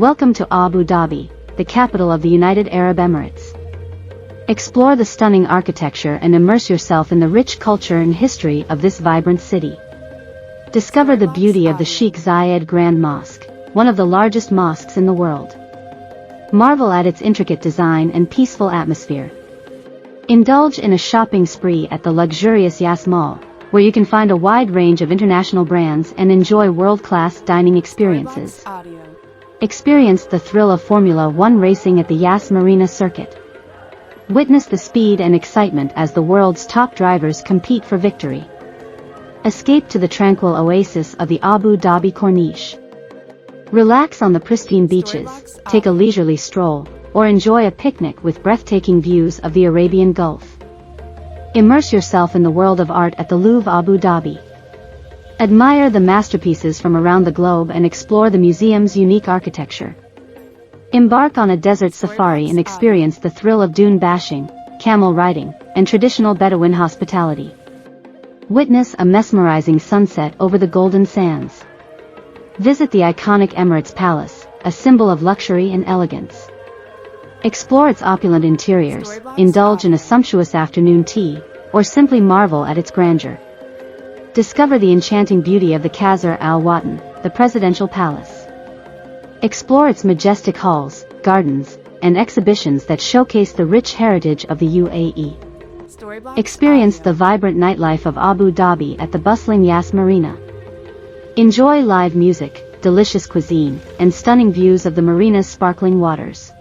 Welcome to Abu Dhabi, the capital of the United Arab Emirates. Explore the stunning architecture and immerse yourself in the rich culture and history of this vibrant city. Discover the beauty of the Sheikh Zayed Grand Mosque, one of the largest mosques in the world. Marvel at its intricate design and peaceful atmosphere. Indulge in a shopping spree at the luxurious Yas Mall, where you can find a wide range of international brands and enjoy world-class dining experiences. Experience the thrill of Formula One racing at the Yas Marina circuit. Witness the speed and excitement as the world's top drivers compete for victory. Escape to the tranquil oasis of the Abu Dhabi Corniche. Relax on the pristine beaches, take a leisurely stroll, or enjoy a picnic with breathtaking views of the Arabian Gulf. Immerse yourself in the world of art at the Louvre Abu Dhabi. Admire the masterpieces from around the globe and explore the museum's unique architecture. Embark on a desert safari and experience the thrill of dune bashing, camel riding, and traditional Bedouin hospitality. Witness a mesmerizing sunset over the golden sands. Visit the iconic Emirates Palace, a symbol of luxury and elegance. Explore its opulent interiors, indulge in a sumptuous afternoon tea, or simply marvel at its grandeur. Discover the enchanting beauty of the Qasr Al Watan, the presidential palace. Explore its majestic halls, gardens, and exhibitions that showcase the rich heritage of the UAE. Experience the vibrant nightlife of Abu Dhabi at the bustling Yas Marina. Enjoy live music, delicious cuisine, and stunning views of the marina's sparkling waters.